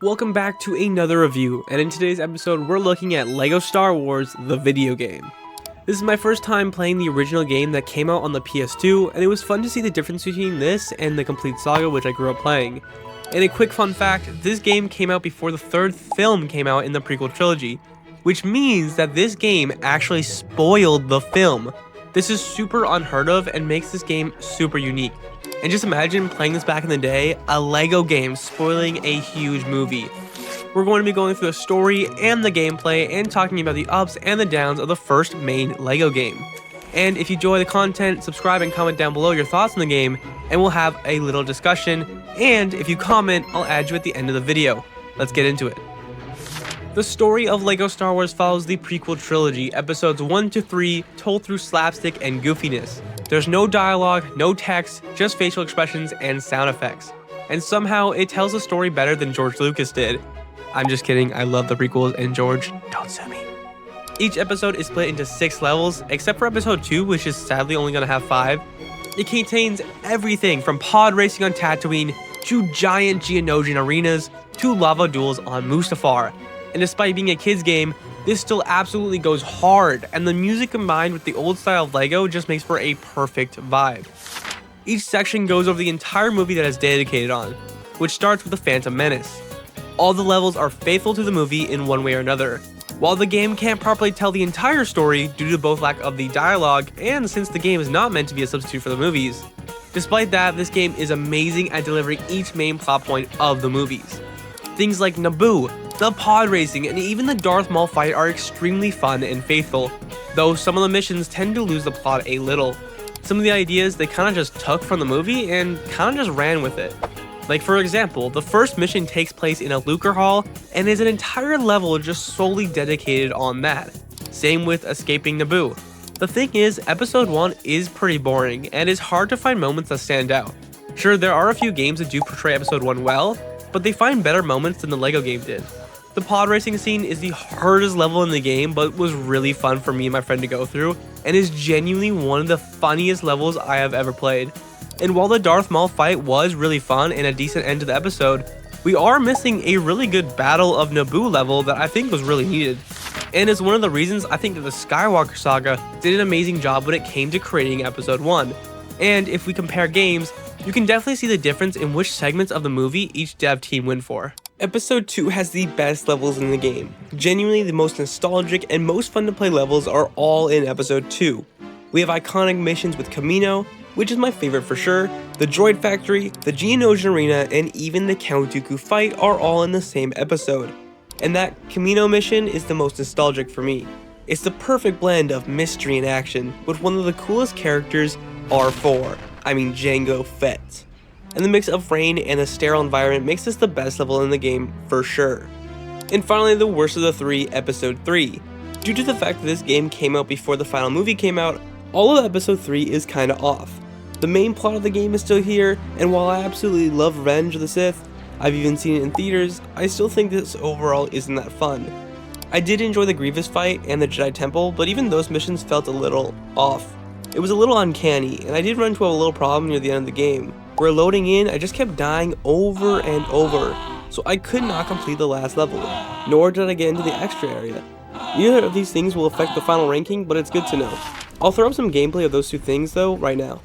Welcome back to another review, and in today's episode we're looking at LEGO Star Wars, the video game. This is my first time playing the original game that came out on the PS2, and it was fun to see the difference between this and the complete saga which I grew up playing. And a quick fun fact, this game came out before the third film came out in the prequel trilogy, which means that this game actually spoiled the film. This is super unheard of and makes this game super unique. And just imagine playing this back in the day, a LEGO game spoiling a huge movie. We're going to be going through the story and the gameplay and talking about the ups and the downs of the first main LEGO game. And if you enjoy the content, subscribe and comment down below your thoughts on the game, and we'll have a little discussion. And if you comment, I'll add you at the end of the video. Let's get into it. The story of LEGO Star Wars follows the prequel trilogy, episodes 1 to 3, told through slapstick and goofiness. There's no dialogue, no text, just facial expressions and sound effects. And somehow it tells the story better than George Lucas did. I'm just kidding, I love the prequels, and George, don't sue me. Each episode is split into 6 levels, except for episode 2, which is sadly only gonna have 5. It contains everything from pod racing on Tatooine, to giant Geonosian arenas, to lava duels on Mustafar. And despite being a kid's game, this still absolutely goes hard, and the music combined with the old style of LEGO just makes for a perfect vibe. Each section goes over the entire movie that it's dedicated on, which starts with the Phantom Menace. All the levels are faithful to the movie in one way or another. While the game can't properly tell the entire story due to both lack of the dialogue and since the game is not meant to be a substitute for the movies. Despite that, this game is amazing at delivering each main plot point of the movies. Things like Naboo, the pod racing, and even the Darth Maul fight are extremely fun and faithful, though some of the missions tend to lose the plot a little. Some of the ideas they kinda just took from the movie and kinda just ran with it. Like for example, the first mission takes place in a Lucre Hall and is an entire level just solely dedicated on that. Same with escaping Naboo. The thing is, episode 1 is pretty boring and it's hard to find moments that stand out. Sure, there are a few games that do portray episode 1 well, but they find better moments than the LEGO game did. The pod racing scene is the hardest level in the game, but was really fun for me and my friend to go through, and is genuinely one of the funniest levels I have ever played. And while the Darth Maul fight was really fun and a decent end to the episode, we are missing a really good Battle of Naboo level that I think was really needed. And is one of the reasons I think that the Skywalker Saga did an amazing job when it came to creating episode 1. And if we compare games, you can definitely see the difference in which segments of the movie each dev team went for. Episode 2 has the best levels in the game. Genuinely the most nostalgic and most fun to play levels are all in episode 2. We have iconic missions with Kamino, which is my favorite for sure, the Droid Factory, the Geonosian Arena, and even the Count Dooku fight are all in the same episode. And that Kamino mission is the most nostalgic for me. It's the perfect blend of mystery and action, with one of the coolest characters, R4, Jango Fett. And the mix of rain and the sterile environment makes this the best level in the game for sure. And finally, the worst of the 3, episode 3. Due to the fact that this game came out before the final movie came out, all of episode 3 is kinda off. The main plot of the game is still here, and while I absolutely love Revenge of the Sith, I've even seen it in theaters, I still think this overall isn't that fun. I did enjoy the Grievous fight and the Jedi Temple, but even those missions felt a little off. It was a little uncanny, and I did run into a little problem near the end of the game, where loading in, I just kept dying over and over, so I could not complete the last level, nor did I get into the extra area. Neither of these things will affect the final ranking, but it's good to know. I'll throw up some gameplay of those 2 things though, right now.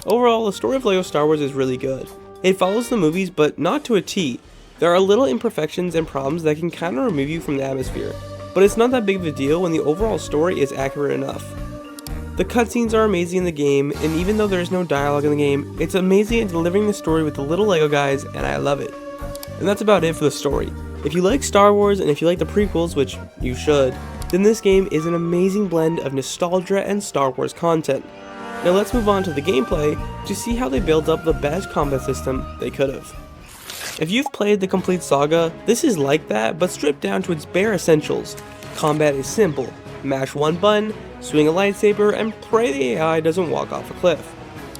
Overall, the story of LEGO Star Wars is really good. It follows the movies, but not to a T. There are little imperfections and problems that can kinda remove you from the atmosphere, but it's not that big of a deal when the overall story is accurate enough. The cutscenes are amazing in the game, and even though there is no dialogue in the game, it's amazing at delivering the story with the little LEGO guys, and I love it. And that's about it for the story. If you like Star Wars and if you like the prequels, which you should, then this game is an amazing blend of nostalgia and Star Wars content. Now let's move on to the gameplay to see how they built up the best combat system they could have. If you've played the complete saga, this is like that, but stripped down to its bare essentials. Combat is simple. Mash one button, swing a lightsaber, and pray the AI doesn't walk off a cliff.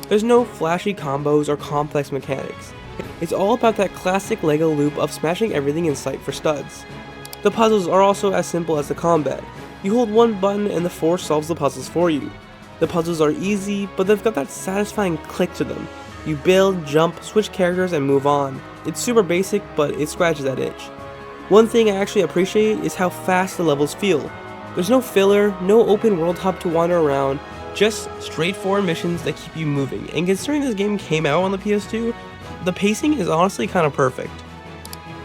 There's no flashy combos or complex mechanics. It's all about that classic LEGO loop of smashing everything in sight for studs. The puzzles are also as simple as the combat. You hold one button and the Force solves the puzzles for you. The puzzles are easy, but they've got that satisfying click to them. You build, jump, switch characters, and move on. It's super basic, but it scratches that itch. One thing I actually appreciate is how fast the levels feel. There's no filler, no open world hub to wander around, just straightforward missions that keep you moving, and considering this game came out on the PS2, the pacing is honestly kind of perfect.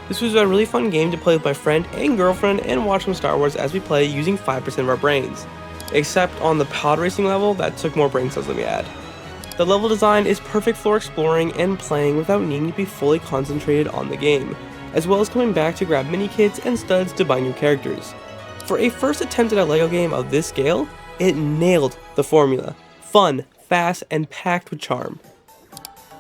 This was a really fun game to play with my friend and girlfriend and watch some Star Wars as we play using 5% of our brains. Except on the pod racing level, that took more brain cells, let me add. The level design is perfect for exploring and playing without needing to be fully concentrated on the game, as well as coming back to grab mini kits and studs to buy new characters. For a first attempt at a LEGO game of this scale, it nailed the formula. Fun, fast, and packed with charm.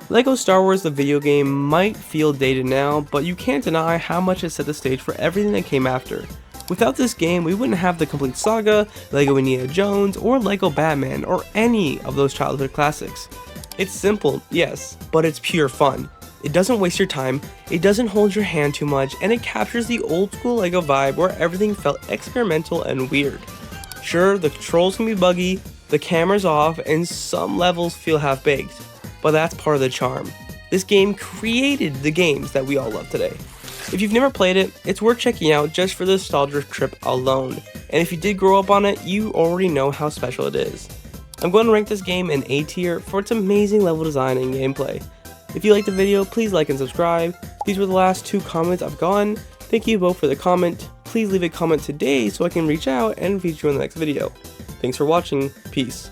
LEGO Star Wars the video game might feel dated now, but you can't deny how much it set the stage for everything that came after. Without this game, we wouldn't have the complete saga, LEGO Indiana Jones, or LEGO Batman, or any of those childhood classics. It's simple, yes, but it's pure fun. It doesn't waste your time, it doesn't hold your hand too much, and it captures the old school LEGO vibe where everything felt experimental and weird. Sure, the controls can be buggy, the camera's off, and some levels feel half-baked, but that's part of the charm. This game created the games that we all love today. If you've never played it, it's worth checking out just for the nostalgia trip alone, and if you did grow up on it, you already know how special it is. I'm going to rank this game an A tier for its amazing level design and gameplay. If you liked the video, please like and subscribe. These were the last 2 comments I've gotten. Thank you both for the comment. Please leave a comment today so I can reach out and feature you in the next video. Thanks for watching. Peace.